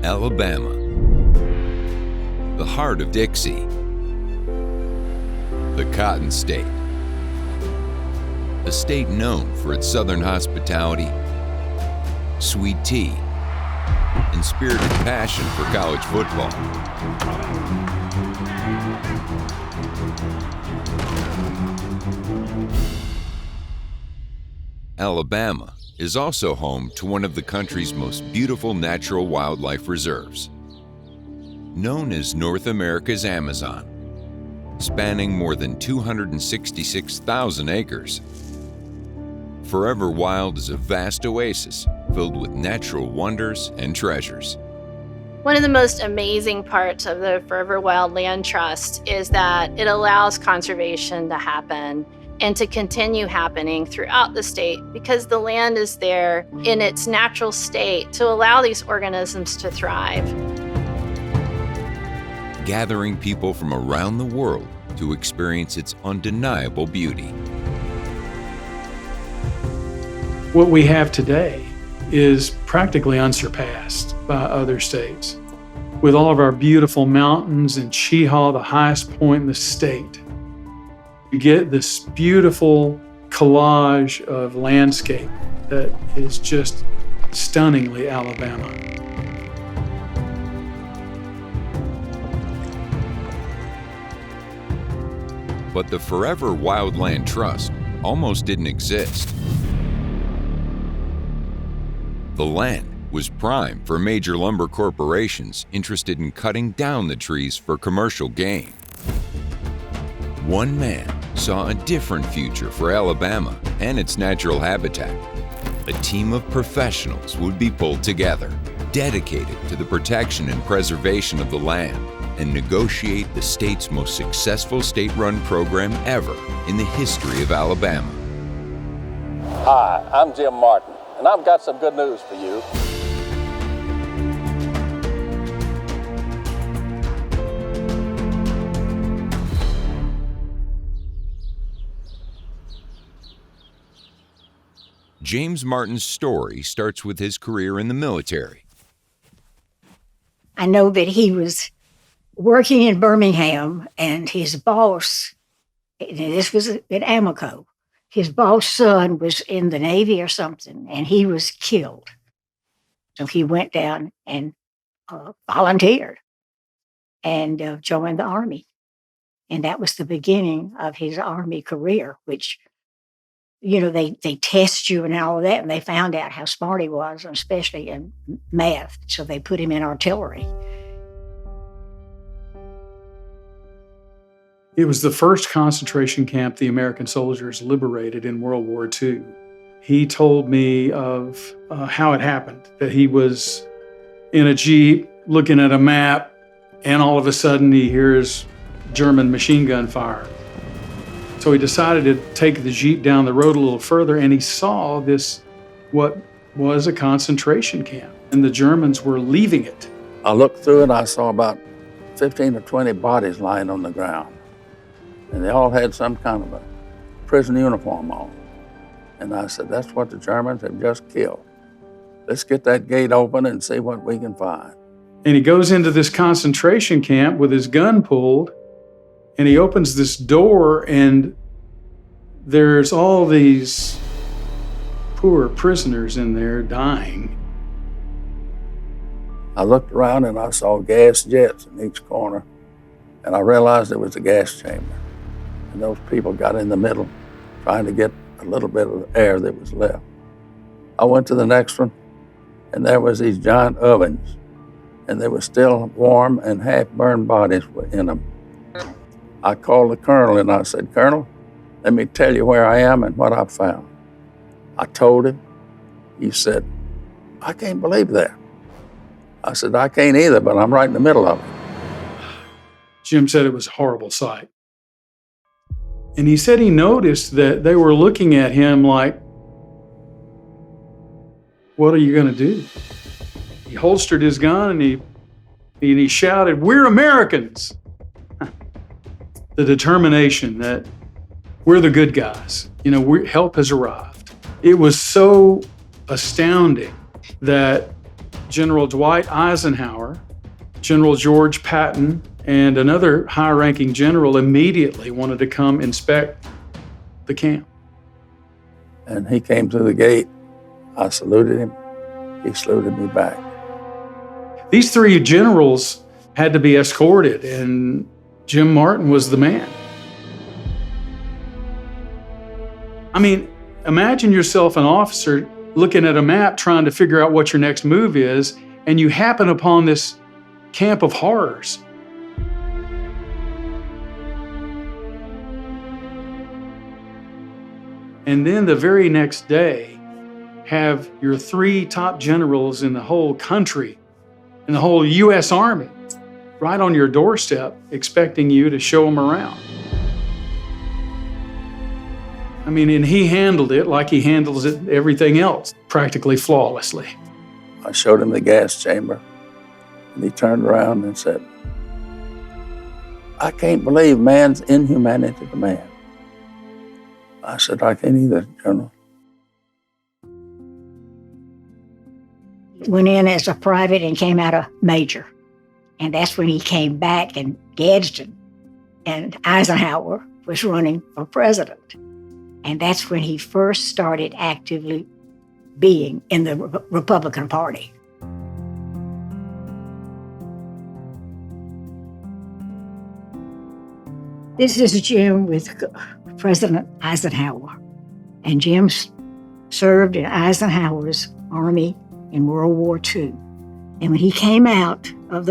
Alabama, the heart of Dixie, the Cotton State, a state known for its southern hospitality, sweet tea, and spirited passion for college football. Alabama is also home to one of the country's most beautiful natural wildlife reserves, known as North America's Amazon, spanning more than 266,000 acres. Forever Wild is a vast oasis filled with natural wonders and treasures. One of the most amazing parts of the Forever Wild Land Trust is that it allows conservation to happen and to continue happening throughout the state because the land is there in its natural state to allow these organisms to thrive. Gathering people from around the world to experience its undeniable beauty. What we have today is practically unsurpassed by other states. With all of our beautiful mountains and Cheehaw, the highest point in the state, you get this beautiful collage of landscape that is just stunningly Alabama. But the Forever Wildland Trust almost didn't exist. The land was prime for major lumber corporations interested in cutting down the trees for commercial gain. One man saw a different future for Alabama and its natural habitat. A team of professionals would be pulled together, dedicated to the protection and preservation of the land, and negotiate the state's most successful state-run program ever in the history of Alabama. Hi, I'm Jim Martin, and I've got some good news for you. James Martin's story starts with his career in the military. I know that he was working in Birmingham, and his boss, and this was at Amoco, his boss' son was in the Navy or something, and he was killed. So he went down and volunteered and joined the Army. And that was the beginning of his Army career, which, you know, they test you and all of that, and they found out how smart he was, especially in math. So they put him in artillery. It was the first concentration camp the American soldiers liberated in World War II. He told me of how it happened, that he was in a Jeep looking at a map, and all of a sudden he hears German machine gun fire. So he decided to take the Jeep down the road a little further, and he saw this, what was a concentration camp, and the Germans were leaving it. I looked through it, I saw about 15 or 20 bodies lying on the ground. And they all had some kind of a prison uniform on. And I said, that's what the Germans have just killed. Let's get that gate open and see what we can find. And he goes into this concentration camp with his gun pulled, and he opens this door, and there's all these poor prisoners in there dying. I looked around and I saw gas jets in each corner, and I realized it was a gas chamber. And those people got in the middle, trying to get a little bit of air that was left. I went to the next one, and there was these giant ovens, and they were still warm, and half-burned bodies were in them. I called the colonel, and I said, Colonel, let me tell you where I am and what I found. I told him. He said, I can't believe that. I said, I can't either, but I'm right in the middle of it. Jim said it was a horrible sight. And he said he noticed that they were looking at him like, what are you going to do? He holstered his gun and he shouted, we're Americans. The determination that we're the good guys. You know, help has arrived. It was so astounding that General Dwight Eisenhower, General George Patton, and another high-ranking general immediately wanted to come inspect the camp. And he came through the gate. I saluted him. He saluted me back. These three generals had to be escorted, and Jim Martin was the man. I mean, imagine yourself an officer looking at a map trying to figure out what your next move is, and you happen upon this camp of horrors. And then the very next day, have your three top generals in the whole country, in the whole U.S. Army, right on your doorstep, expecting you to show them around. I mean, and he handled it like he handles it everything else, practically flawlessly. I showed him the gas chamber, and he turned around and said, "I can't believe man's inhumanity to man." I said, "I can't either, General." Went in as a private and came out a major. And that's when he came back in Gadsden, and Eisenhower was running for president. And that's when he first started actively being in the Republican Party. This is Jim with President Eisenhower. And Jim served in Eisenhower's army in World War II. And when he came out from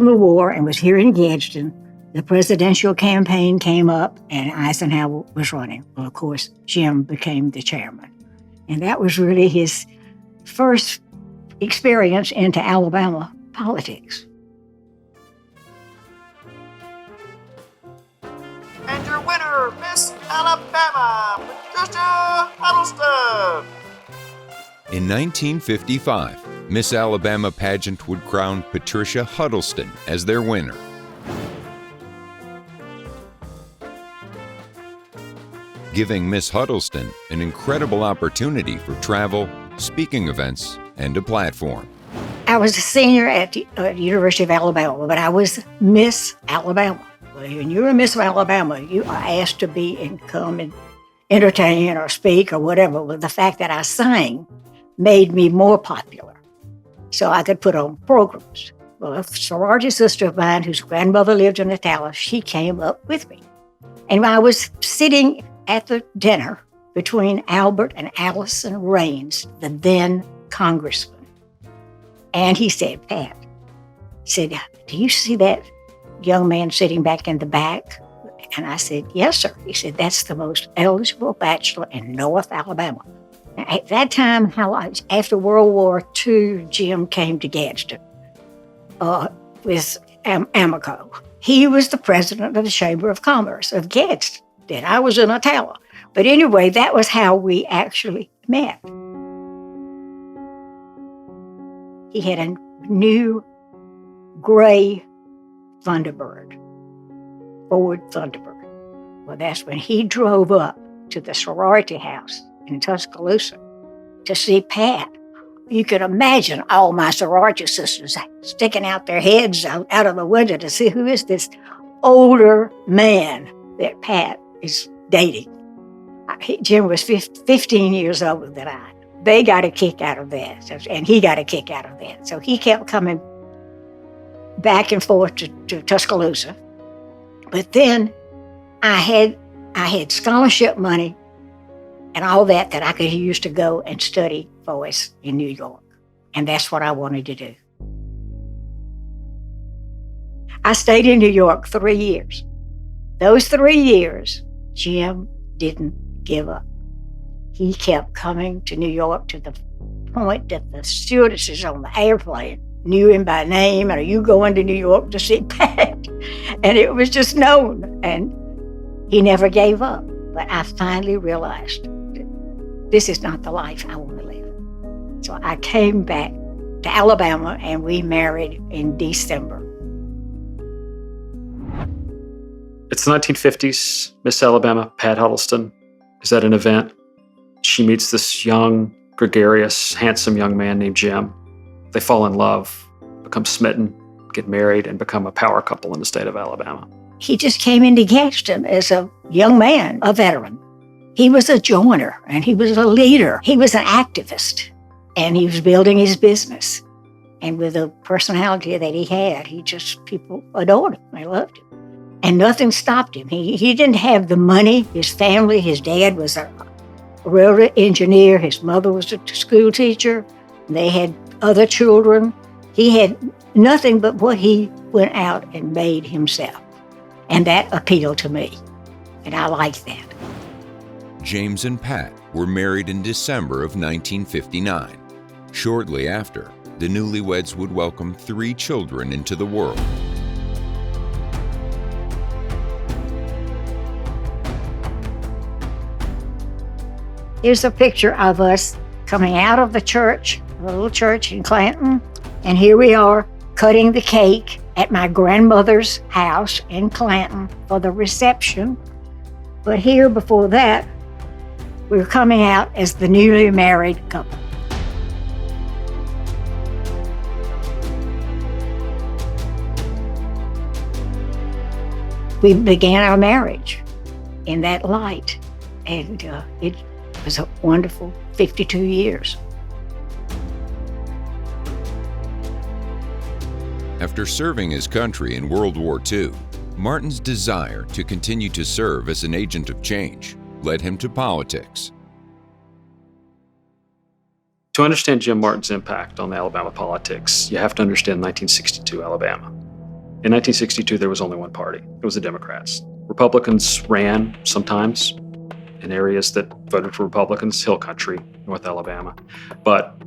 the war and was here in Gadsden, the presidential campaign came up and Eisenhower was running. Well, of course, Jim became the chairman. And that was really his first experience into Alabama politics. And your winner, Miss Alabama, Patricia Huddleston. In 1955, Miss Alabama pageant would crown Patricia Huddleston as their winner. Giving Miss Huddleston an incredible opportunity for travel, speaking events, and a platform. I was a senior at the University of Alabama, but I was Miss Alabama. When you're a Miss Alabama, you are asked to be and come and entertain or speak or whatever. But the fact that I sang made me more popular, so I could put on programs. Well, a sorority sister of mine whose grandmother lived in Atala, she came up with me. And I was sitting at the dinner between Albert and Allison Raines, the then congressman. And he said, "Pat," said, "do you see that young man sitting back in the back?" And I said, "Yes, sir." He said, "That's the most eligible bachelor in North Alabama." At that time, after World War II, Jim came to Gadsden with Amico. He was the president of the Chamber of Commerce of Gadsden. I was in Atala. But anyway, that was how we actually met. He had a new gray Thunderbird, Ford Thunderbird. Well, that's when he drove up to the sorority house in Tuscaloosa to see Pat. You can imagine all my sorority sisters sticking out their heads out of the window to see who is this older man that Pat is dating. Jim was 15 years older than I. They got a kick out of that, and he got a kick out of that. So he kept coming back and forth to Tuscaloosa. But then I had scholarship money and all that I could use to go and study voice in New York. And that's what I wanted to do. I stayed in New York 3 years. Those 3 years, Jim didn't give up. He kept coming to New York to the point that the stewardesses on the airplane knew him by name. "Are you going to New York to see Pat?" And it was just known. And he never gave up. But I finally realized this is not the life I want to live. So I came back to Alabama and we married in December. It's the 1950s. Miss Alabama, Pat Huddleston, is at an event. She meets this young, gregarious, handsome young man named Jim. They fall in love, become smitten, get married, and become a power couple in the state of Alabama. He just came into Gadsden as a young man, a veteran. He was a joiner, and he was a leader. He was an activist, and he was building his business. And with the personality that he had, people adored him. They loved him. And nothing stopped him. He didn't have the money. His family, his dad was a railroad engineer. His mother was a school teacher. They had other children. He had nothing but what he went out and made himself. And that appealed to me. And I liked that. James and Pat were married in December of 1959. Shortly after, the newlyweds would welcome 3 children into the world. Here's a picture of us coming out of the church, a little church in Clanton. And here we are cutting the cake at my grandmother's house in Clanton for the reception. But here before that, we were coming out as the newly married couple. We began our marriage in that light, and it was a wonderful 52 years. After serving his country in World War II, Martin's desire to continue to serve as an agent of change led him to politics. To understand Jim Martin's impact on Alabama politics, you have to understand 1962 Alabama. In 1962, there was only one party. It was the Democrats. Republicans ran sometimes in areas that voted for Republicans, Hill Country, North Alabama. But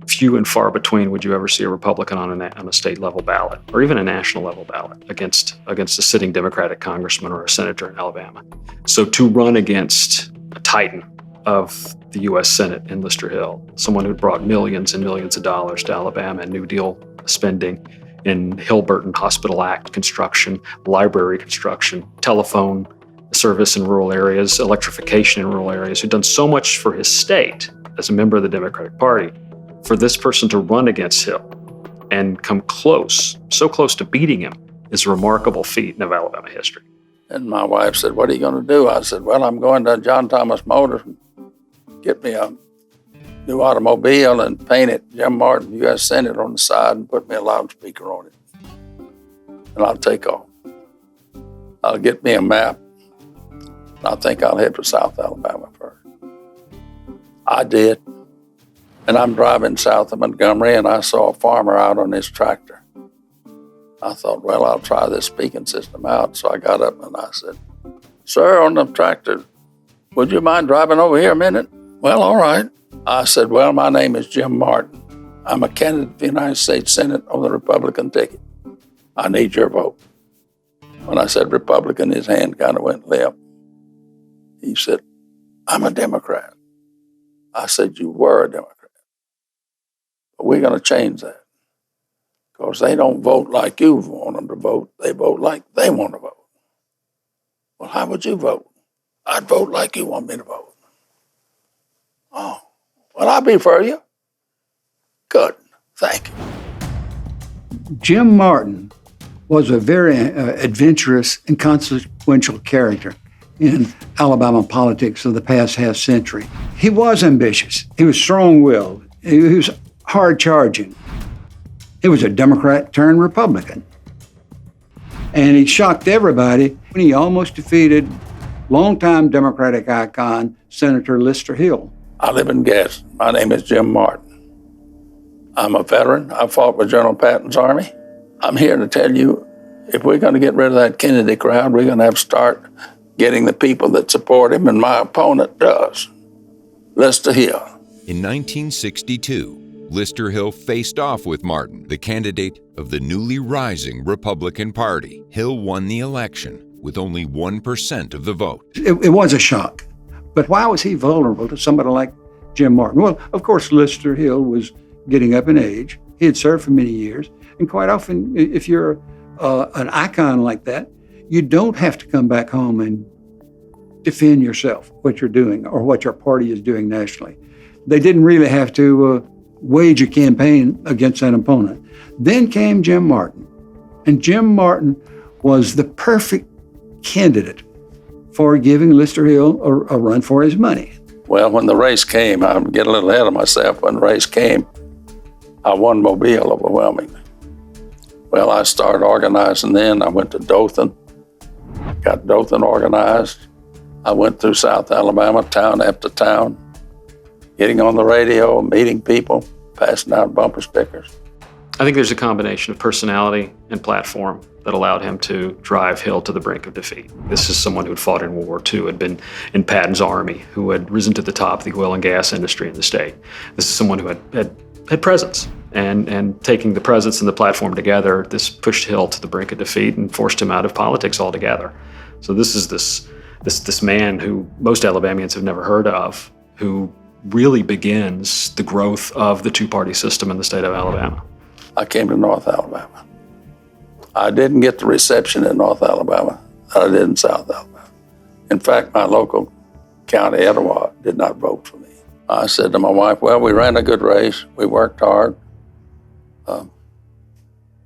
few and far between would you ever see a Republican on a state level ballot, or even a national level ballot, against a sitting Democratic congressman or a senator in Alabama. So to run against a titan of the U.S. Senate in Lister Hill, someone who brought millions and millions of dollars to Alabama in New Deal spending, in Hilburton Hospital Act construction, library construction, telephone service in rural areas, electrification in rural areas, who'd done so much for his state as a member of the Democratic Party. For this person to run against Hill and come close, so close to beating him, is a remarkable feat in Alabama history. And my wife said, "What are you going to do?" I said, "Well, I'm going to John Thomas Motors and get me a new automobile and paint it Jim Martin, U.S. Senate on the side, and put me a loudspeaker on it. And I'll take off. I'll get me a map. And I think I'll head for South Alabama first." I did. And I'm driving south of Montgomery, and I saw a farmer out on his tractor. I thought, well, I'll try this speaking system out. So I got up and I said, "Sir, on the tractor, would you mind driving over here a minute?" "Well, all right." I said, "Well, my name is Jim Martin. I'm a candidate for the United States Senate on the Republican ticket. I need your vote." When I said Republican, his hand kind of went limp. He said, "I'm a Democrat." I said, "You were a Democrat. But we're going to change that. Because they don't vote like you want them to vote. They vote like they want to vote." "Well, how would you vote?" "I'd vote like you want me to vote." "Oh, well, I'll be for you." "Good, thank you." Jim Martin was a very adventurous and consequential character in Alabama politics of the past half century. He was ambitious. He was strong-willed. He was hard-charging. He was a Democrat turned Republican. And he shocked everybody when he almost defeated longtime Democratic icon, Senator Lister Hill. I live in Gadsden. My name is Jim Martin. I'm a veteran. I fought with General Patton's army. I'm here to tell you, if we're going to get rid of that Kennedy crowd, we're going to have to start getting the people that support him, and my opponent does. Lister Hill. In 1962, Lister Hill faced off with Martin, the candidate of the newly rising Republican Party. Hill won the election with only 1% of the vote. It was a shock. But why was he vulnerable to somebody like Jim Martin? Well, of course, Lister Hill was getting up in age. He had served for many years. And quite often, if you're an icon like that, you don't have to come back home and defend yourself, what you're doing or what your party is doing nationally. They didn't really have to wage a campaign against that opponent. Then came Jim Martin. And Jim Martin was the perfect candidate for giving Lister Hill a run for his money. Well, when the race came, I'm getting a little ahead of myself. When the race came, I won Mobile overwhelmingly. Well, I started organizing then. I went to Dothan, got Dothan organized. I went through South Alabama, town after town, getting on the radio, meeting people, passing out bumper stickers. I think there's a combination of personality and platform that allowed him to drive Hill to the brink of defeat. This is someone who had fought in World War II, had been in Patton's army, who had risen to the top of the oil and gas industry in the state. This is someone who had presence. And taking the presence and the platform together, this pushed Hill to the brink of defeat and forced him out of politics altogether. So this is this man who most Alabamians have never heard of, who really begins the growth of the two-party system in the state of Alabama. I came to North Alabama. I didn't get the reception in North Alabama that I did in South Alabama. In fact, my local county, Etowah, did not vote for me. I said to my wife, well, we ran a good race. We worked hard.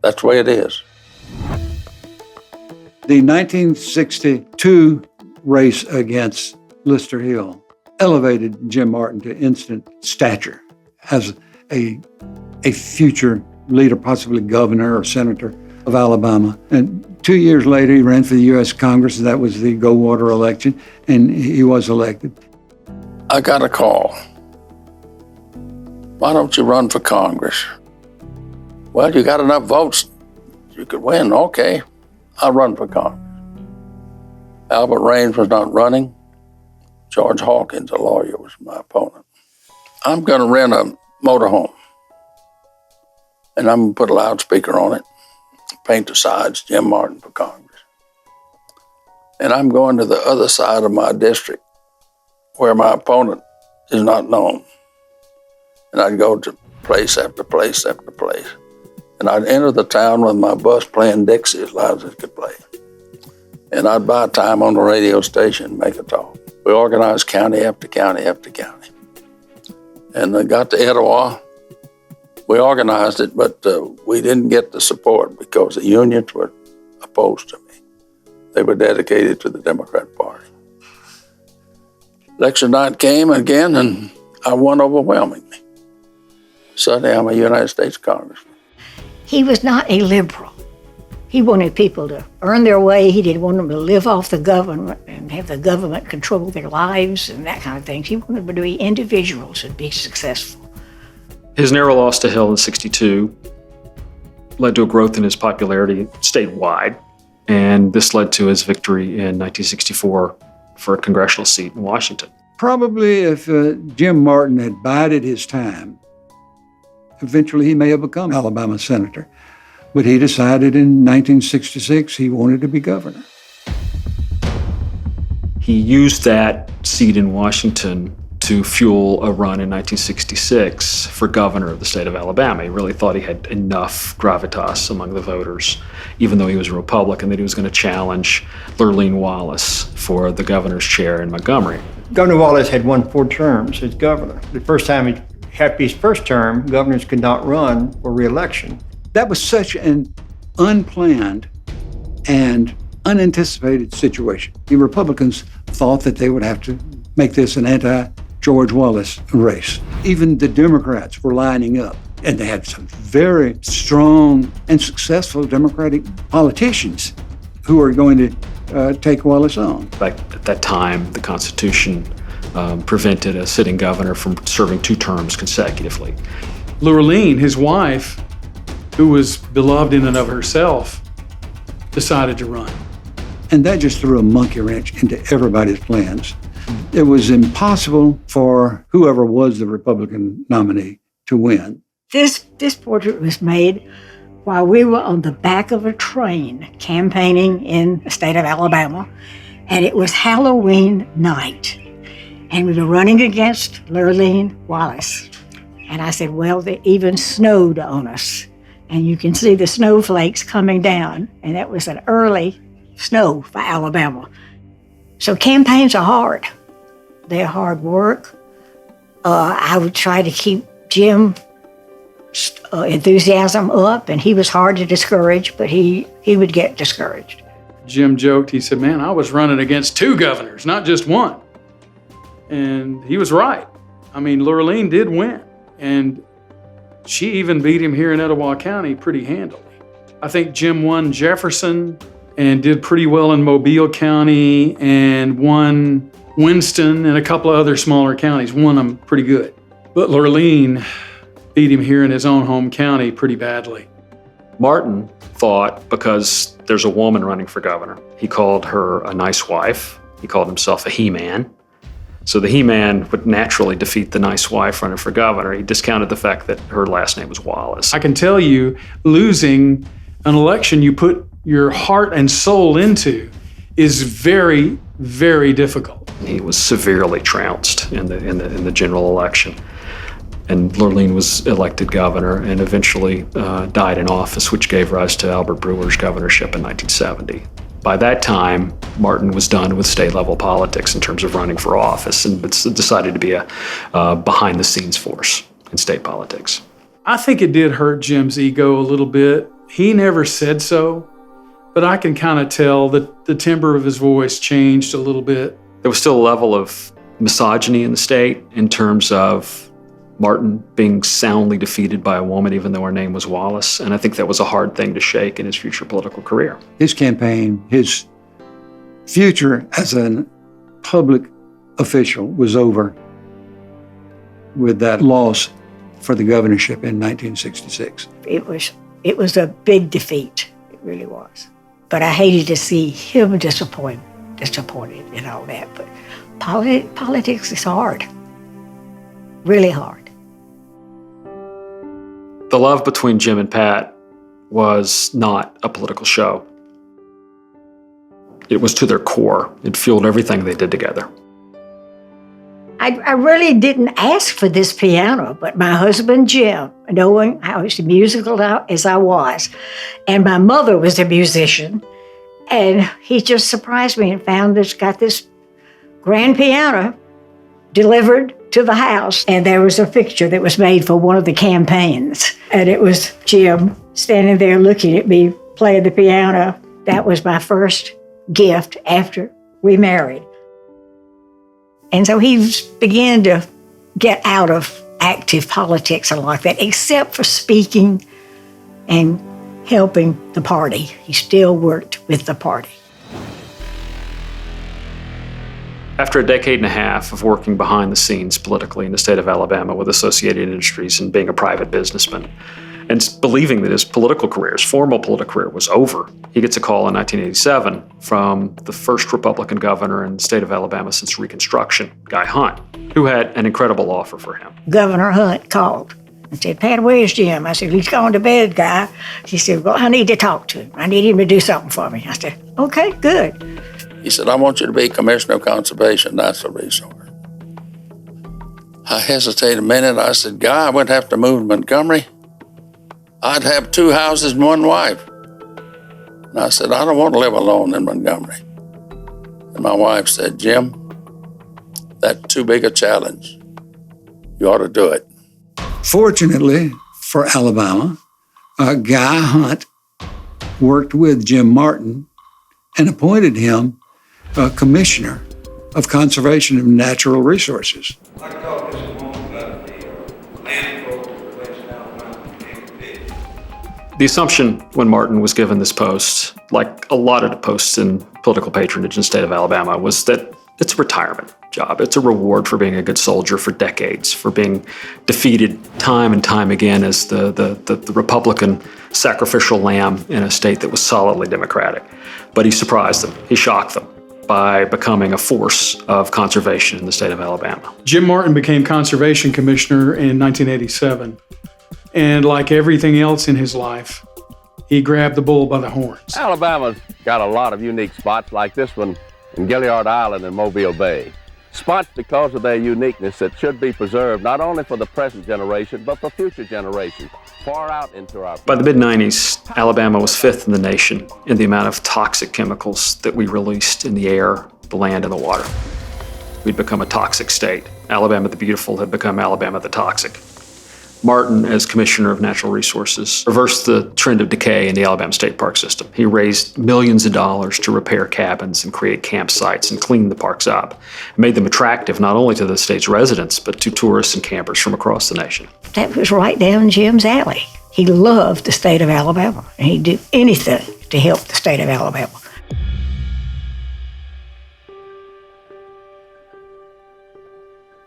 That's the way it is. The 1962 race against Lister Hill elevated Jim Martin to instant stature as a future leader, possibly governor or senator of Alabama. And 2 years later, he ran for the U.S. Congress. That was the Goldwater election, and he was elected. I got a call. Why don't you run for Congress? Well, you got enough votes, you could win. Okay, I'll run for Congress. Albert Raines was not running. George Hawkins, a lawyer, was my opponent. I'm going to rent a motorhome, and I'm going to put a loudspeaker on it, paint the sides, Jim Martin for Congress. And I'm going to the other side of my district where my opponent is not known. And I'd go to place after place after place. And I'd enter the town with my bus playing Dixie as loud as it could play. And I'd buy time on the radio station and make a talk. We organized county after county after county. And I got to Etowah. We organized it, but we didn't get the support because the unions were opposed to me. They were dedicated to the Democrat Party. Election night came again, and I won overwhelmingly. Suddenly, I'm a United States congressman. He was not a liberal. He wanted people to earn their way. He didn't want them to live off the government and have the government control their lives and that kind of thing. He wanted them to be individuals and be successful. His narrow loss to Hill in '62 led to a growth in his popularity statewide, and this led to his victory in 1964 for a congressional seat in Washington. Probably if Jim Martin had bided his time, eventually he may have become Alabama senator. But he decided in 1966 he wanted to be governor. He used that seat in Washington to fuel a run in 1966 for governor of the state of Alabama. He really thought he had enough gravitas among the voters, even though he was a Republican, that he was going to challenge Lurleen Wallace for the governor's chair in Montgomery. Governor Wallace had won 4 terms as governor. The first time he had his first term, governors could not run for re-election. That was such an unplanned and unanticipated situation. The Republicans thought that they would have to make this an anti-George Wallace race. Even the Democrats were lining up, and they had some very strong and successful Democratic politicians who were going to take Wallace on. At that time, the Constitution prevented a sitting governor from serving 2 terms consecutively. Lurleen, his wife, who was beloved in and of herself, decided to run. And that just threw a monkey wrench into everybody's plans. It was impossible for whoever was the Republican nominee to win. This portrait was made while we were on the back of a train campaigning in the state of Alabama, and it was Halloween night. And we were running against Lurleen Wallace. And I said, well, it even snowed on us. And you can see the snowflakes coming down. And that was an early snow for Alabama. So campaigns are hard. They're hard work. I would try to keep Jim enthusiasm up, and he was hard to discourage, but he would get discouraged. Jim joked, he said, man, I was running against 2 governors, not just one. And he was right. I mean, Lurleen did win, and she even beat him here in Etowah County pretty handily. I think Jim won Jefferson and did pretty well in Mobile County and won Winston and a couple of other smaller counties, won them pretty good. But Lurleen beat him here in his own home county pretty badly. Martin thought because there's a woman running for governor, he called her a nice wife. He called himself a he-man. So the he-man would naturally defeat the nice wife running for governor. He discounted the fact that her last name was Wallace. I can tell you, losing an election you put your heart and soul into is very, very difficult. He was severely trounced in the general election. And Lurleen was elected governor and eventually died in office, which gave rise to Albert Brewer's governorship in 1970. By that time, Martin was done with state-level politics in terms of running for office and decided to be a behind-the-scenes force in state politics. I think it did hurt Jim's ego a little bit. He never said so, but I can kind of tell that the timbre of his voice changed a little bit. There was still a level of misogyny in the state in terms of Martin being soundly defeated by a woman, even though her name was Wallace. And I think that was a hard thing to shake in his future political career. His campaign, his future as a public official was over with that loss for the governorship in 1966. It was a big defeat. It really was. But I hated to see him disappointed and all that. But politics is hard, really hard. The love between Jim and Pat was not a political show. It was to their core. It fueled everything they did together. I really didn't ask for this piano, but my husband, Jim, knowing how musical as I was, and my mother was a musician, and he just surprised me and got this grand piano delivered to the house, and there was a picture that was made for one of the campaigns, and it was Jim standing there looking at me playing the piano. That was my first gift after we married. And so he began to get out of active politics and like that, except for speaking and helping the party. He still worked with the party. After a decade and a half of working behind the scenes politically in the state of Alabama with Associated Industries and being a private businessman, and believing that his formal political career was over, he gets a call in 1987 from the first Republican governor in the state of Alabama since Reconstruction, Guy Hunt, who had an incredible offer for him. Governor Hunt called and said, Pat, where's Jim? I said, he's gone to bed, Guy. He said, well, I need to talk to him. I need him to do something for me. I said, okay, good. He said, I want you to be Commissioner of Conservation, Natural Resource. I hesitated a minute. I said, Guy, I wouldn't have to move to Montgomery. I'd have 2 houses and 1 wife. And I said, I don't want to live alone in Montgomery. And my wife said, Jim, that's too big a challenge. You ought to do it. Fortunately for Alabama, Guy Hunt worked with Jim Martin and appointed him Commissioner of Conservation of Natural Resources. I'd like to talk just a moment about the land growth in West Alabama. The assumption when Martin was given this post, like a lot of the posts in political patronage in the state of Alabama, was that it's a retirement job. It's a reward for being a good soldier for decades, for being defeated time and time again as the Republican sacrificial lamb in a state that was solidly Democratic. But he surprised them. He shocked them by becoming a force of conservation in the state of Alabama. Jim Martin became Conservation Commissioner in 1987. And like everything else in his life, he grabbed the bull by the horns. Alabama's got a lot of unique spots like this one in Gilliard Island and Mobile Bay. Spots because of their uniqueness that should be preserved not only for the present generation, but for future generations, far out into our... By the mid-90s, Alabama was 5th in the nation in the amount of toxic chemicals that we released in the air, the land, and the water. We'd become a toxic state. Alabama the Beautiful had become Alabama the Toxic. Martin, as Commissioner of Natural Resources, reversed the trend of decay in the Alabama State Park system. He raised millions of dollars to repair cabins and create campsites and clean the parks up, and made them attractive not only to the state's residents, but to tourists and campers from across the nation. That was right down Jim's alley. He loved the state of Alabama, and he'd do anything to help the state of Alabama.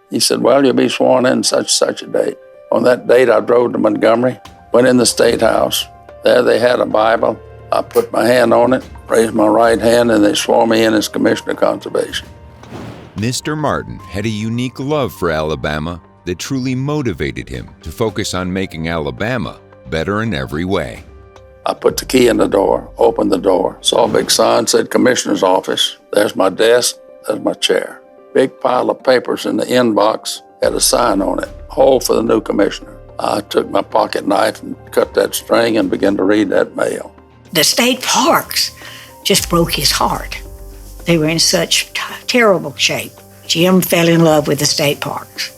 He said, well, you'll be sworn in such a date. On that date, I drove to Montgomery, went in the State House. There they had a Bible. I put my hand on it, raised my right hand, and they swore me in as Commissioner of Conservation. Mr. Martin had a unique love for Alabama that truly motivated him to focus on making Alabama better in every way. I put the key in the door, opened the door, saw a big sign, said Commissioner's office. There's my desk, there's my chair. Big pile of papers in the inbox, had a sign on it, hole for the new commissioner. I took my pocket knife and cut that string and began to read that mail. The state parks just broke his heart. They were in such terrible shape. Jim fell in love with the state parks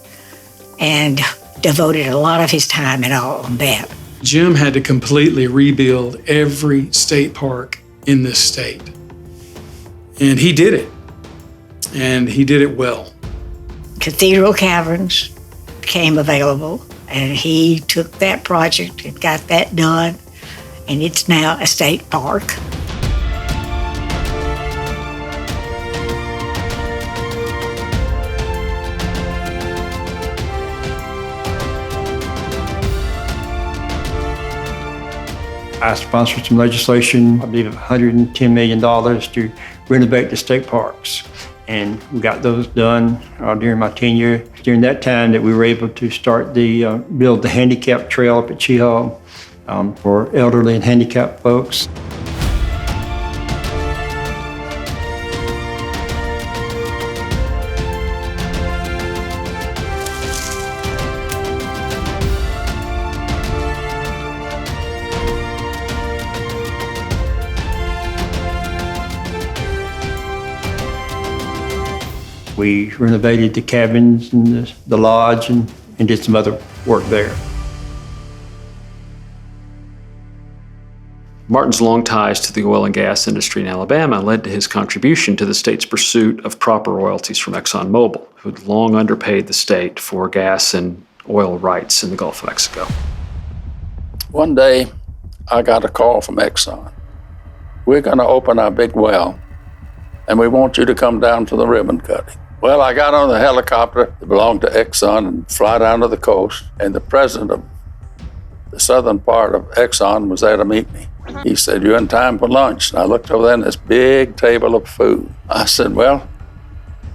and devoted a lot of his time and all on that. Jim had to completely rebuild every state park in this state. And he did it. And he did it well. Cathedral Caverns became available, and he took that project and got that done, and it's now a state park. I sponsored some legislation, I believe $110 million to renovate the state parks. And we got those done during my tenure. During that time that we were able to start build the handicap trail up at Cheehaw for elderly and handicapped folks. We renovated the cabins and the lodge and did some other work there. Martin's long ties to the oil and gas industry in Alabama led to his contribution to the state's pursuit of proper royalties from ExxonMobil, who had long underpaid the state for gas and oil rights in the Gulf of Mexico. One day, I got a call from Exxon. We're going to open our big well, and we want you to come down to the ribbon cutting. Well, I got on the helicopter that belonged to Exxon and fly down to the coast, and the president of the southern part of Exxon was there to meet me. He said, you're in time for lunch. And I looked over there and this big table of food. I said, well,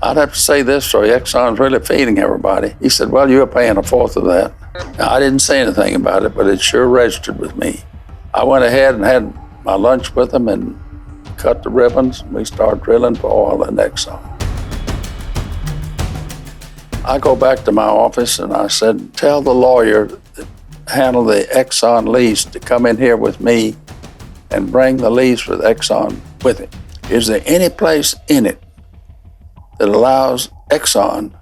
I'd have to say this, so Exxon's really feeding everybody. He said, well, you're paying a fourth of that. Now, I didn't say anything about it, but it sure registered with me. I went ahead and had my lunch with them and cut the ribbons, and we started drilling for oil in Exxon. I go back to my office and I said, tell the lawyer that handled the Exxon lease to come in here with me and bring the lease with Exxon with him. Is there any place in it that allows Exxon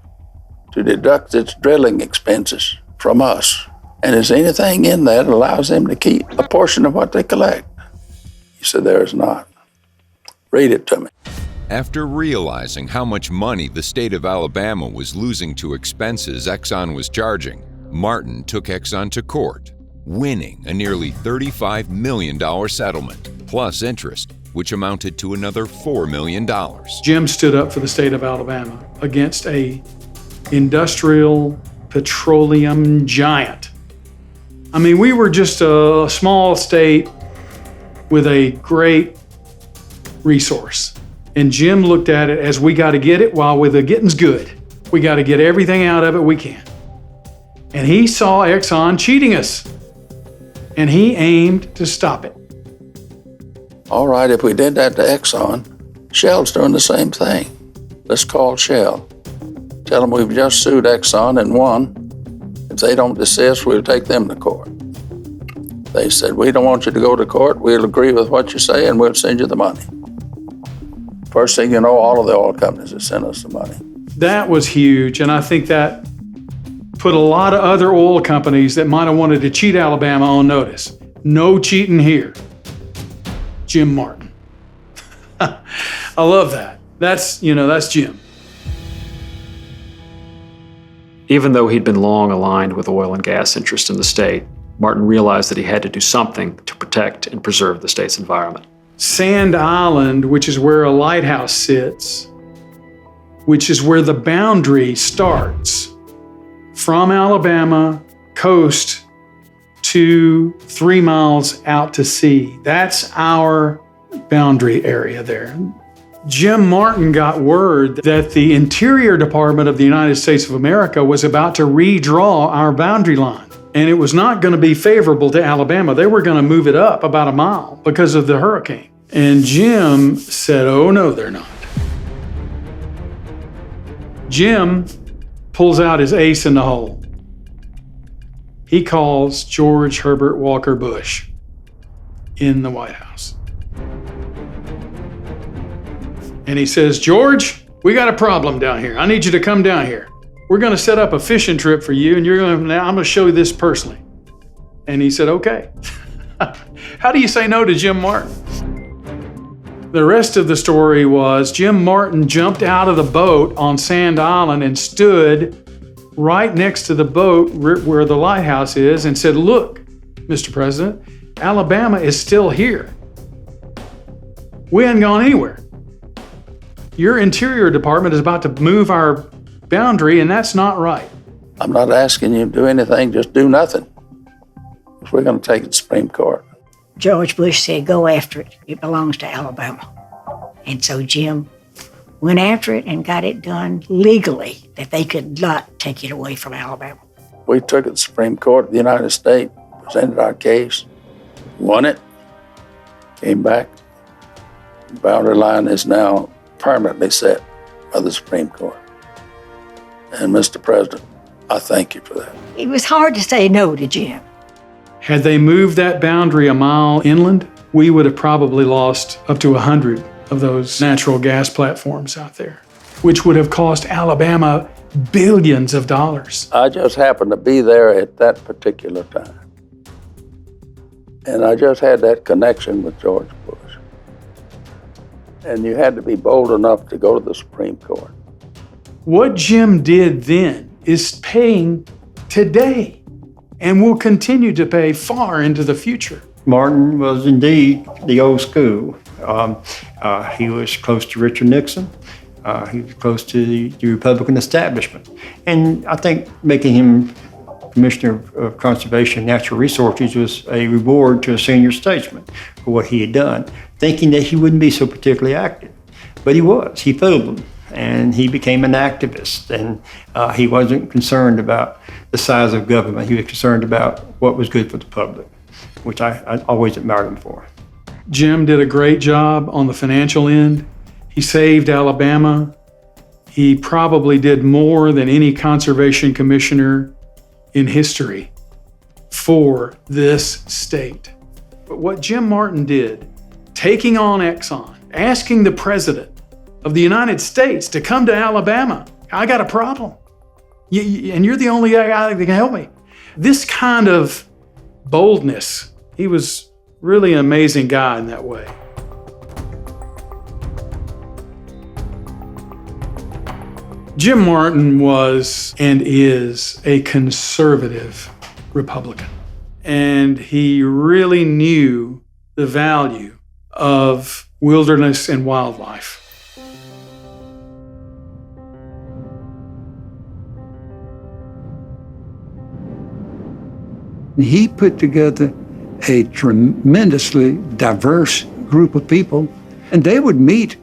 to deduct its drilling expenses from us? And is there anything in there that allows them to keep a portion of what they collect? He said, there is not. Read it to me. After realizing how much money the state of Alabama was losing to expenses Exxon was charging, Martin took Exxon to court, winning a nearly $35 million settlement, plus interest, which amounted to another $4 million. Jim stood up for the state of Alabama against a industrial petroleum giant. I mean, we were just a small state with a great resource. And Jim looked at it as we got to get it while the getting's good. We got to get everything out of it we can. And he saw Exxon cheating us. And he aimed to stop it. All right, if we did that to Exxon, Shell's doing the same thing. Let's call Shell. Tell them we've just sued Exxon and won. If they don't desist, we'll take them to court. They said, we don't want you to go to court. We'll agree with what you say and we'll send you the money. First thing you know, all of the oil companies have sent us the money. That was huge, and I think that put a lot of other oil companies that might have wanted to cheat Alabama on notice. No cheating here. Jim Martin. I love that. That's Jim. Even though he'd been long aligned with oil and gas interests in the state, Martin realized that he had to do something to protect and preserve the state's environment. Sand Island, which is where a lighthouse sits, which is where the boundary starts from Alabama coast to 3 miles out to sea. That's our boundary area there. Jim Martin got word that the Interior Department of the United States of America was about to redraw our boundary line. And it was not going to be favorable to Alabama. They were going to move it up about a mile because of the hurricane. And Jim said, oh, no, they're not. Jim pulls out his ace in the hole. He calls George Herbert Walker Bush in the White House. And he says, George, we got a problem down here. I need you to come down here. We're going to set up a fishing trip for you, and I'm going to show you this personally. And he said, okay. How do you say no to Jim Martin? The rest of the story was Jim Martin jumped out of the boat on Sand Island and stood right next to the boat where the lighthouse is and said, look, Mr. President, Alabama is still here. We haven't gone anywhere. Your Interior Department is about to move our boundary, and that's not right. I'm not asking you to do anything, just do nothing. Because we're going to take it to Supreme Court. George Bush said, go after it. It belongs to Alabama. And so Jim went after it and got it done legally, that they could not take it away from Alabama. We took it to Supreme Court of the United States, presented our case, won it, came back. The boundary line is now permanently set by the Supreme Court. And Mr. President, I thank you for that. It was hard to say no to Jim. Had they moved that boundary a mile inland, we would have probably lost up to 100 of those natural gas platforms out there, which would have cost Alabama billions of dollars. I just happened to be there at that particular time. And I just had that connection with George Bush. And you had to be bold enough to go to the Supreme Court. What Jim did then is paying today and will continue to pay far into the future. Martin was indeed the old school. He was close to Richard Nixon. He was close to the Republican establishment. And I think making him Commissioner of Conservation and Natural Resources was a reward to a senior statesman for what he had done, thinking that he wouldn't be so particularly active. But he was. He fooled them. And he became an activist. And he wasn't concerned about the size of government. He was concerned about what was good for the public, which I always admired him for. Jim did a great job on the financial end. He saved Alabama. He probably did more than any conservation commissioner in history for this state. But what Jim Martin did, taking on Exxon, asking the president of the United States to come to Alabama, I got a problem. And you're the only guy that can help me. This kind of boldness, he was really an amazing guy in that way. Jim Martin was and is a conservative Republican. And he really knew the value of wilderness and wildlife. He put together a tremendously diverse group of people, and they would meet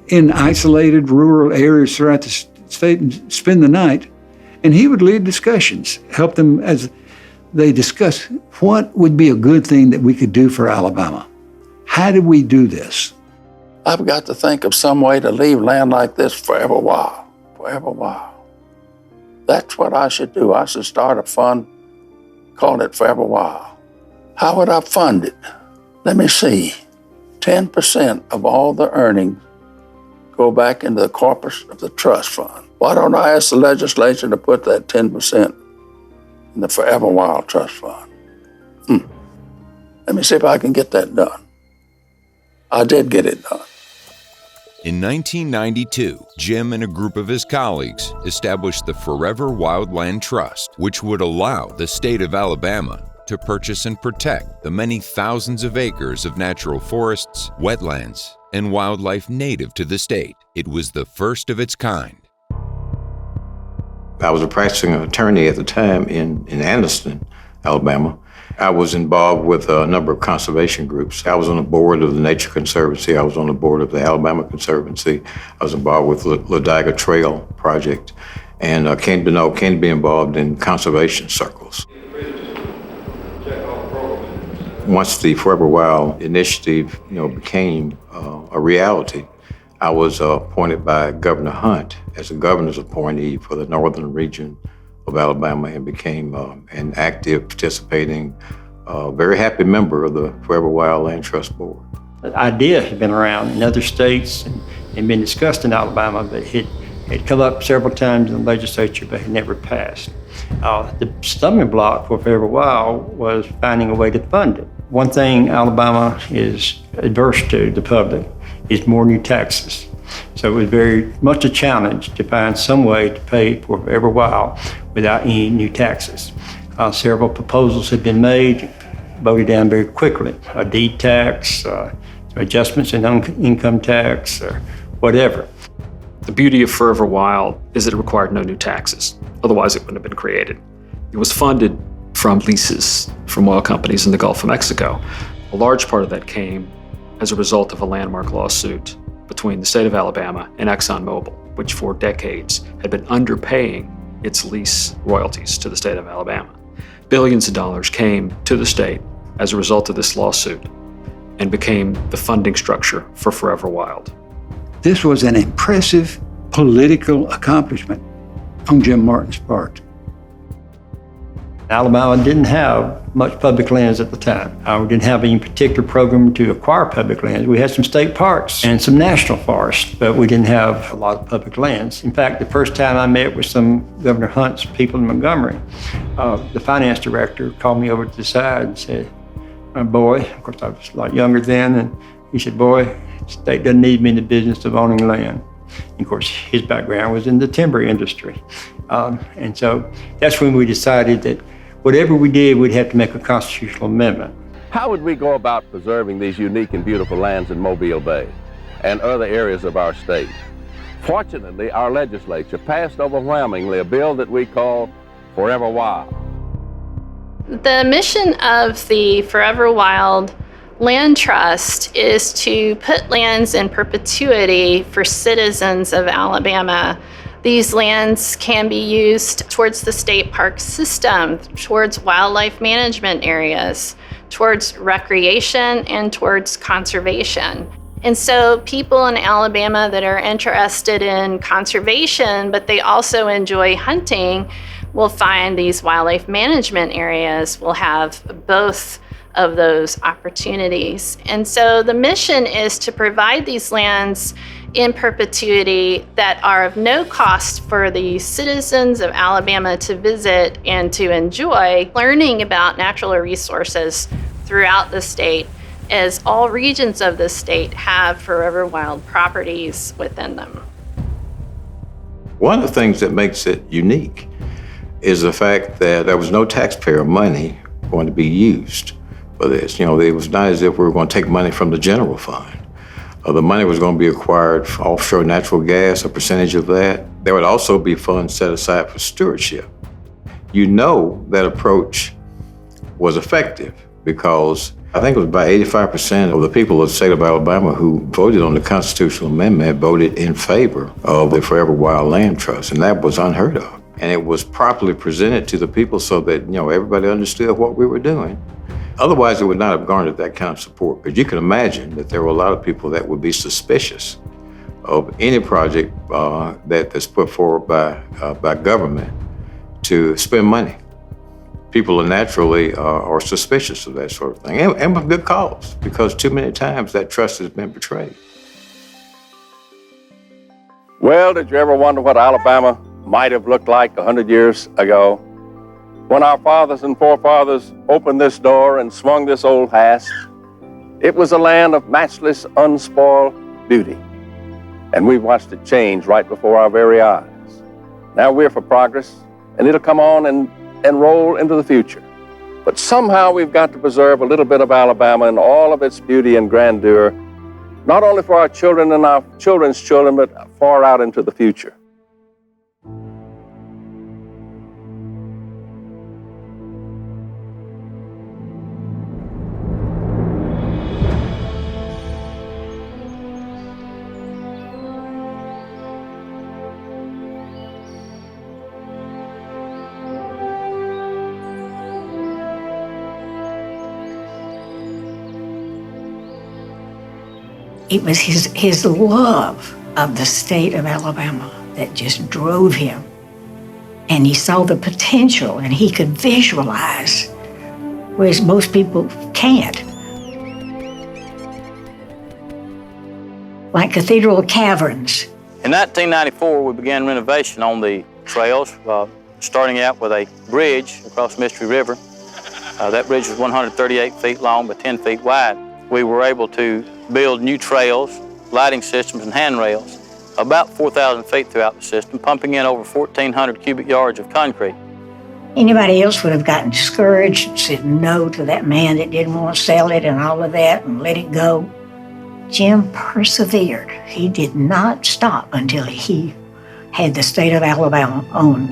in isolated rural areas throughout the state and spend the night, and he would lead discussions, help them as they discuss what would be a good thing that we could do for Alabama. How do we do this? I've got to think of some way to leave land like this forever a while. That's what I should do. I should start a fund, call it Forever Wild. How would I fund it? Let me see. 10% of all the earnings go back into the corpus of the trust fund. Why don't I ask the legislature to put that 10% in the Forever Wild Trust Fund. Let me see if I can get that done. I did get it done. In 1992, Jim and a group of his colleagues established the Forever Wildland Trust, which would allow the state of Alabama to purchase and protect the many thousands of acres of natural forests, wetlands, and wildlife native to the state. It was the first of its kind. I was a practicing attorney at the time in Anniston, Alabama. I was involved with a number of conservation groups. I was on the board of the Nature Conservancy. I was on the board of the Alabama Conservancy. I was involved with the Ladiga Trail Project, and came to be involved in conservation circles. Once the Forever Wild initiative, became a reality, I was appointed by Governor Hunt as a governor's appointee for the northern region of Alabama and became an active, participating, very happy member of the Forever Wild Land Trust Board. The idea had been around in other states and been discussed in Alabama, but it had come up several times in the legislature, but had never passed. The stumbling block for Forever Wild was finding a way to fund it. One thing Alabama is adverse to, the public, is more new taxes. So it was very much a challenge to find some way to pay for Forever Wild without any new taxes. Several proposals have been made, voted down very quickly. A deed tax, adjustments in income tax, or whatever. The beauty of Forever Wild is that it required no new taxes. Otherwise, it wouldn't have been created. It was funded from leases from oil companies in the Gulf of Mexico. A large part of that came as a result of a landmark lawsuit between the state of Alabama and ExxonMobil, which for decades had been underpaying its lease royalties to the state of Alabama. Billions of dollars came to the state as a result of this lawsuit and became the funding structure for Forever Wild. This was an impressive political accomplishment on Jim Martin's part. Alabama didn't have much public lands at the time. We didn't have any particular program to acquire public lands. We had some state parks and some national forests, but we didn't have a lot of public lands. In fact, the first time I met with some Governor Hunt's people in Montgomery, the finance director called me over to the side and said, boy, of course I was a lot younger then, and he said, boy, the state doesn't need me in the business of owning land. And of course, his background was in the timber industry. And so that's when we decided that whatever we did, we'd have to make a constitutional amendment. How would we go about preserving these unique and beautiful lands in Mobile Bay and other areas of our state? Fortunately, our legislature passed overwhelmingly a bill that we call Forever Wild. The mission of the Forever Wild Land Trust is to put lands in perpetuity for citizens of Alabama. These lands can be used towards the state park system, towards wildlife management areas, towards recreation, and towards conservation. And so people in Alabama that are interested in conservation, but they also enjoy hunting, will find these wildlife management areas will have both of those opportunities. And so the mission is to provide these lands in perpetuity that are of no cost for the citizens of Alabama to visit and to enjoy, learning about natural resources throughout the state, as all regions of the state have Forever Wild properties within them. One of the things that makes it unique is the fact that there was no taxpayer money going to be used for this. It was not as if we were going to take money from the general fund. The money was going to be acquired for offshore natural gas, a percentage of that. There would also be funds set aside for stewardship. That approach was effective because I think it was about 85% of the people of the state of Alabama who voted on the constitutional amendment voted in favor of the Forever Wild Land Trust, and that was unheard of. And it was properly presented to the people so that, everybody understood what we were doing. Otherwise, it would not have garnered that kind of support. But you can imagine that there were a lot of people that would be suspicious of any project that's put forward by government to spend money. People are naturally are suspicious of that sort of thing, and with good cause, because too many times that trust has been betrayed. Well, did you ever wonder what Alabama might have looked like 100 years ago? When our fathers and forefathers opened this door and swung this old hasp, it was a land of matchless, unspoiled beauty. And we've watched it change right before our very eyes. Now we're for progress, and it'll come on and roll into the future. But somehow we've got to preserve a little bit of Alabama and all of its beauty and grandeur, not only for our children and our children's children, but far out into the future. It was his love of the state of Alabama that just drove him. And he saw the potential, and he could visualize, whereas most people can't. Like cathedral caverns. In 1994, we began renovation on the trails, starting out with a bridge across Mystery River. That bridge was 138 feet long by 10 feet wide. We were able to build new trails, lighting systems, and handrails, about 4,000 feet throughout the system, pumping in over 1,400 cubic yards of concrete. Anybody else would have gotten discouraged and said no to that man that didn't want to sell it and all of that and let it go. Jim persevered. He did not stop until he had the state of Alabama own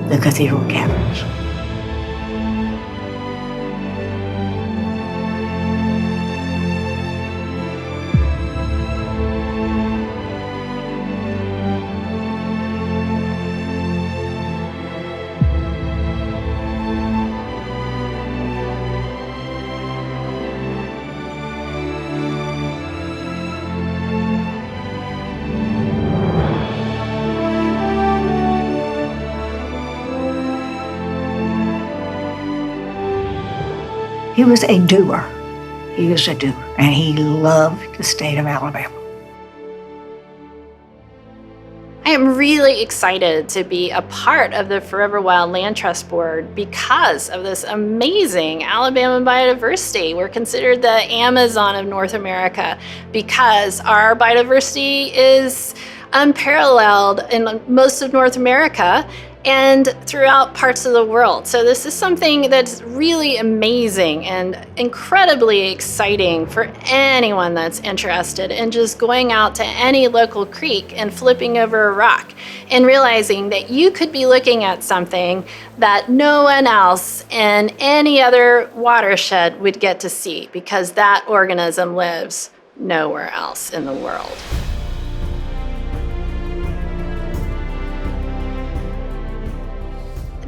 the cathedral caverns. He was a doer. He was a doer, and he loved the state of Alabama. I am really excited to be a part of the Forever Wild Land Trust Board because of this amazing Alabama biodiversity. We're considered the Amazon of North America because our biodiversity is unparalleled in most of North America and throughout parts of the world. So this is something that's really amazing and incredibly exciting for anyone that's interested in just going out to any local creek and flipping over a rock and realizing that you could be looking at something that no one else in any other watershed would get to see because that organism lives nowhere else in the world.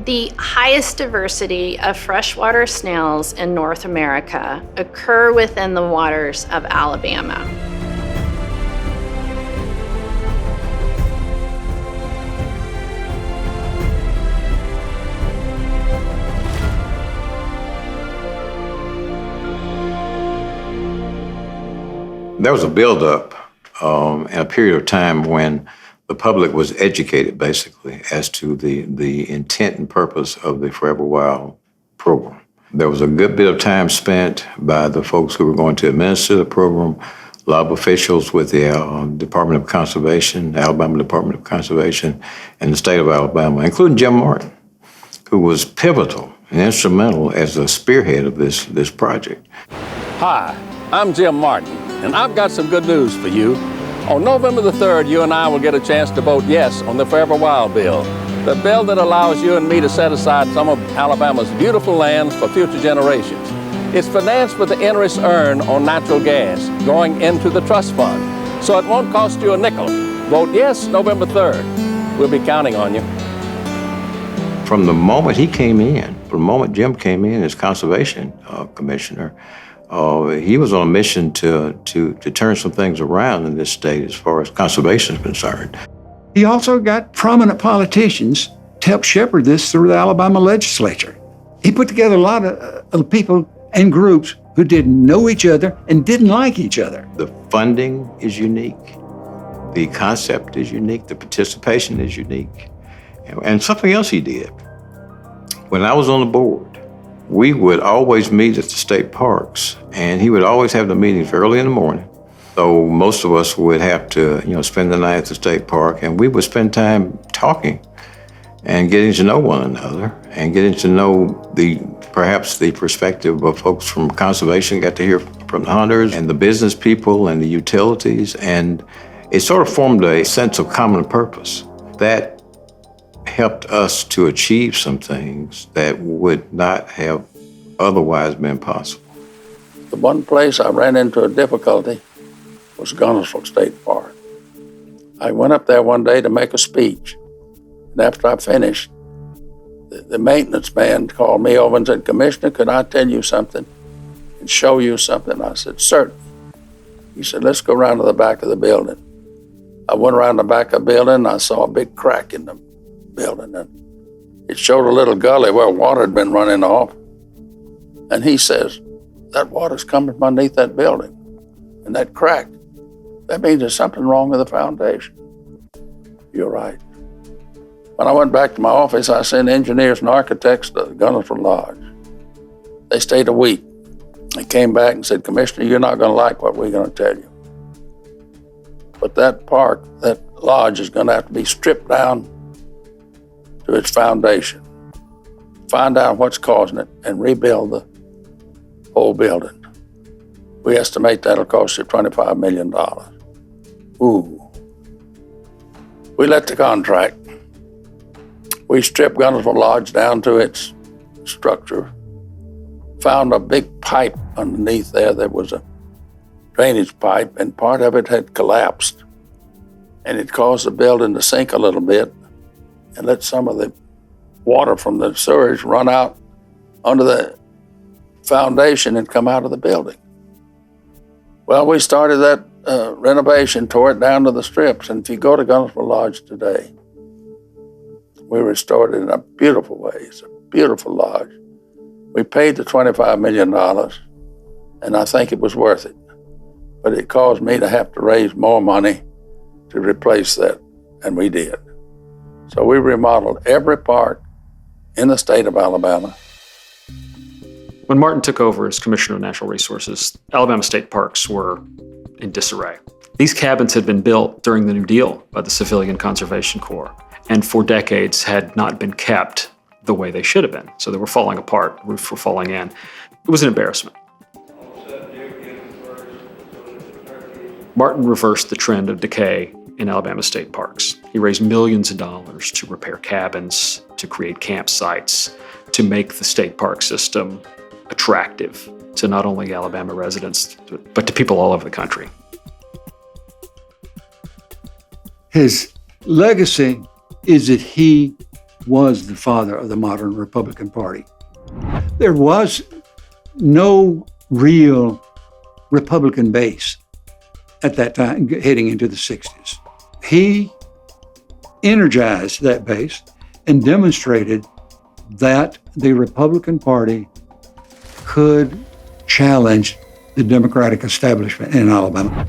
The highest diversity of freshwater snails in North America occur within the waters of Alabama. There was a buildup in a period of time when the public was educated, basically, as to the intent and purpose of the Forever Wild program. There was a good bit of time spent by the folks who were going to administer the program, a lot of officials with the Department of Conservation, the Alabama Department of Conservation, and the state of Alabama, including Jim Martin, who was pivotal and instrumental as the spearhead of this project. Hi, I'm Jim Martin, and I've got some good news for you. On November the 3rd, you and I will get a chance to vote yes on the Forever Wild bill, the bill that allows you and me to set aside some of Alabama's beautiful lands for future generations. It's financed with the interest earned on natural gas going into the trust fund, so it won't cost you a nickel. Vote yes November 3rd. We'll be counting on you. From the moment he came in, from the moment Jim came in as conservation commissioner, he was on a mission to turn some things around in this state as far as conservation is concerned. He also got prominent politicians to help shepherd this through the Alabama legislature. He put together a lot of people and groups who didn't know each other and didn't like each other. The funding is unique. The concept is unique. The participation is unique. And something else he did When I was on the board, we would always meet at the state parks, and he would always have the meetings early in the morning. So most of us would have to, spend the night at the state park, and we would spend time talking and getting to know one another and getting to know perhaps the perspective of folks from conservation, got to hear from the hunters and the business people and the utilities, and it sort of formed a sense of common purpose that helped us to achieve some things that would not have otherwise been possible. The one place I ran into a difficulty was Gunnersville State Park. I went up there one day to make a speech, and after I finished, the maintenance man called me over and said, "Commissioner, could I tell you something and show you something?" I said, "Certainly." He said, "Let's go around to the back of the building." I went around the back of the building, and I saw a big crack in the building, and it showed a little gully where water had been running off. And he says, "That water's coming from underneath that building, and that crack, that means there's something wrong with the foundation." You're right. When I went back to my office, I sent engineers and architects to Gunnersville Lodge. They stayed a week. They came back and said, "Commissioner, you're not going to like what we're going to tell you. But that park, that lodge is going to have to be stripped down to its foundation, find out what's causing it, and rebuild the whole building. We estimate that'll cost you $25 million. Ooh. We let the contract. We stripped Gunnersville Lodge down to its structure, found a big pipe underneath there that was a drainage pipe, and part of it had collapsed, and it caused the building to sink a little bit and let some of the water from the sewage run out under the foundation and come out of the building. Well, we started that renovation, tore it down to the strips, and if you go to Gunnersville Lodge today, we restored it in a beautiful way. It's a beautiful lodge. We paid the $25 million, and I think it was worth it. But it caused me to have to raise more money to replace that, and we did. So we remodeled every park in the state of Alabama. When Martin took over as Commissioner of Natural Resources, Alabama state parks were in disarray. These cabins had been built during the New Deal by the Civilian Conservation Corps, and for decades had not been kept the way they should have been. So they were falling apart, roofs were falling in. It was an embarrassment. Martin reversed the trend of decay in Alabama state parks. He raised millions of dollars to repair cabins, to create campsites, to make the state park system attractive to not only Alabama residents, but to people all over the country. His legacy is that he was the father of the modern Republican Party. There was no real Republican base at that time, heading into the 60s. He energized that base and demonstrated that the Republican Party could challenge the Democratic establishment in Alabama.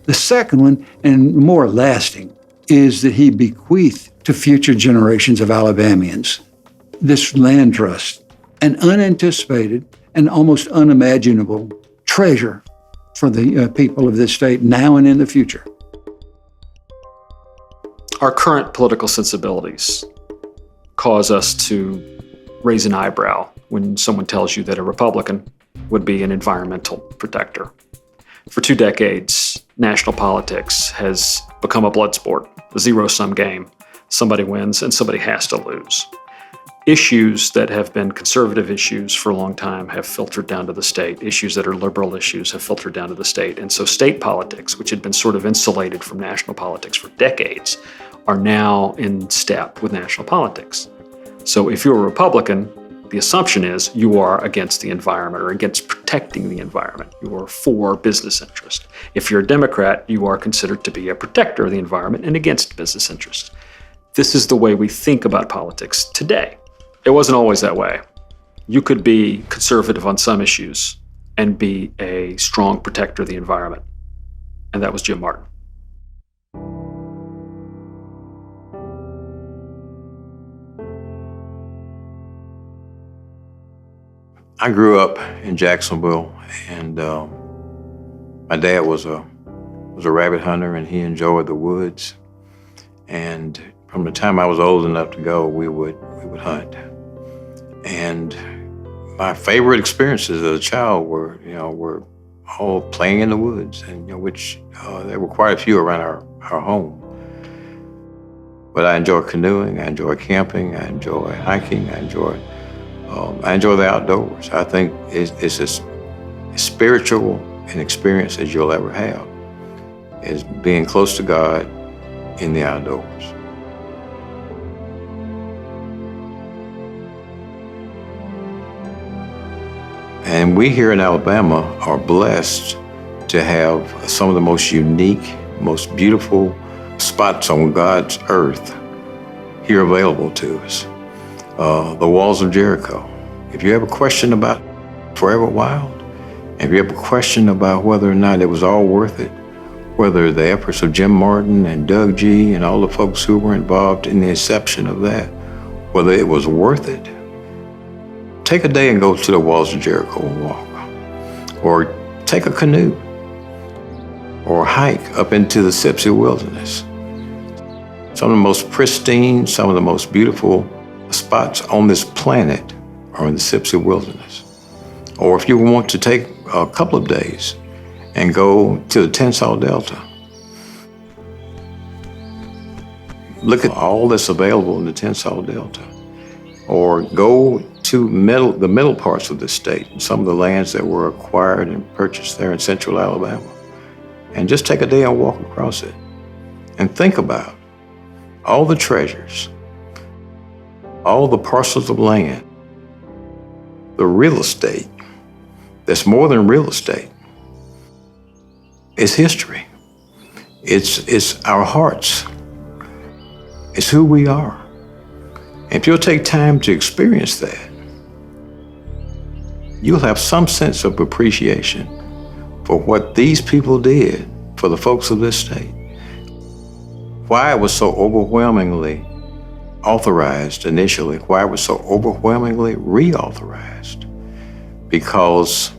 The second one, and more lasting, is that he bequeathed to future generations of Alabamians this land trust, an unanticipated and almost unimaginable treasure for the people of this state now and in the future. Our current political sensibilities cause us to raise an eyebrow when someone tells you that a Republican would be an environmental protector. For 2 decades, national politics has become a blood sport, a zero-sum game. Somebody wins and somebody has to lose. Issues that have been conservative issues for a long time have filtered down to the state. Issues that are liberal issues have filtered down to the state. And so state politics, which had been sort of insulated from national politics for decades, are now in step with national politics. So if you're a Republican, the assumption is you are against the environment or against protecting the environment. You are for business interest. If you're a Democrat, you are considered to be a protector of the environment and against business interests. This is the way we think about politics today. It wasn't always that way. You could be conservative on some issues and be a strong protector of the environment. And that was Jim Martin. I grew up in Jacksonville, and my dad was a rabbit hunter, and he enjoyed the woods. And from the time I was old enough to go, we would hunt. And my favorite experiences as a child were all playing in the woods, and which there were quite a few around our home. But I enjoy canoeing, I enjoy camping, I enjoy hiking, I enjoy the outdoors. I think it's as spiritual an experience as you'll ever have, is being close to God in the outdoors. And we here in Alabama are blessed to have some of the most unique, most beautiful spots on God's earth here available to us. The walls of Jericho. If you have a question about Forever Wild, if you have a question about whether or not it was all worth it, whether the efforts of Jim Martin and Doug G. and all the folks who were involved in the inception of that, whether it was worth it, take a day and go to the walls of Jericho and walk. Or take a canoe. Or hike up into the Sipsey Wilderness. Some of the most pristine, some of the most beautiful spots on this planet are in the Sipsey Wilderness. Or if you want to take a couple of days and go to the Tensas Delta, look at all that's available in the Tensas Delta. Or go to the middle parts of the state, some of the lands that were acquired and purchased there in central Alabama. And just take a day and walk across it. And think about all the treasures, all the parcels of land, the real estate that's more than real estate. It's history. It's our hearts. It's who we are. If you'll take time to experience that, you'll have some sense of appreciation for what these people did for the folks of this state. Why it was so overwhelmingly authorized initially, why it was so overwhelmingly reauthorized. Because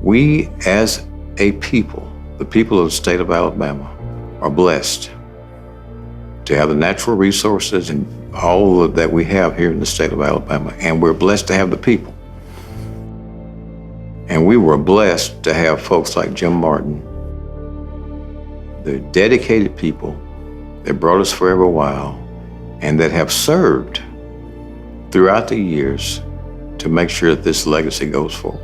we as a people, the people of the state of Alabama, are blessed to have the natural resources and all that we have here in the state of Alabama, and we're blessed to have the people. And we were blessed to have folks like Jim Martin, the dedicated people that brought us Forever Wild and that have served throughout the years to make sure that this legacy goes forward.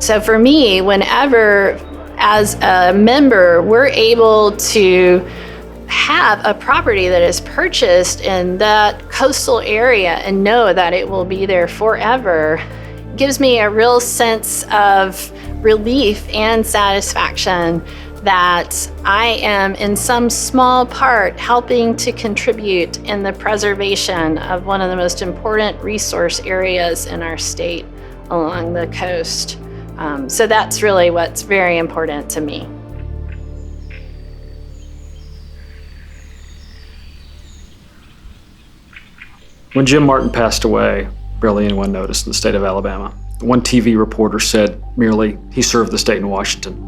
So for me, whenever as a member, we're able to have a property that is purchased in that coastal area and know that it will be there forever, gives me a real sense of relief and satisfaction that I am in some small part helping to contribute in the preservation of one of the most important resource areas in our state along the coast. So that's really what's very important to me. When Jim Martin passed away, barely anyone noticed in the state of Alabama. One TV reporter said merely, he served the state in Washington.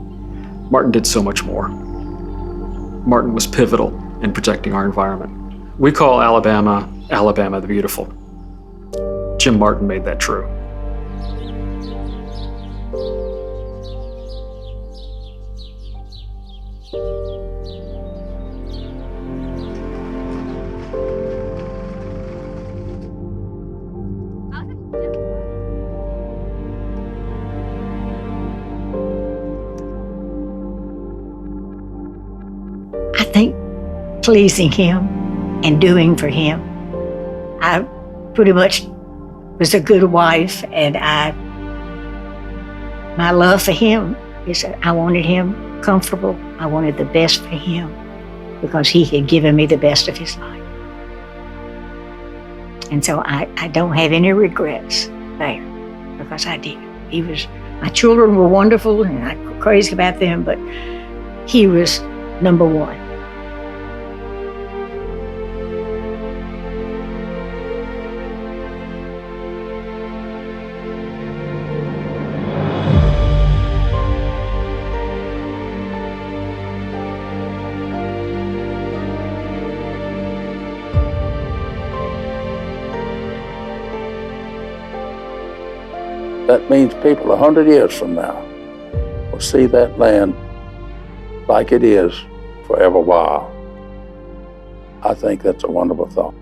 Martin did so much more. Martin was pivotal in protecting our environment. We call Alabama, Alabama the Beautiful. Jim Martin made that true. I think pleasing him and doing for him. I pretty much was a good wife, and my love for him is that I wanted him comfortable. I wanted the best for him because he had given me the best of his life. And so I don't have any regrets there because I did. My children were wonderful and I'm crazy about them, but he was number one. that means people 100 years from now will see that land like it is forever wild. I think that's a wonderful thought.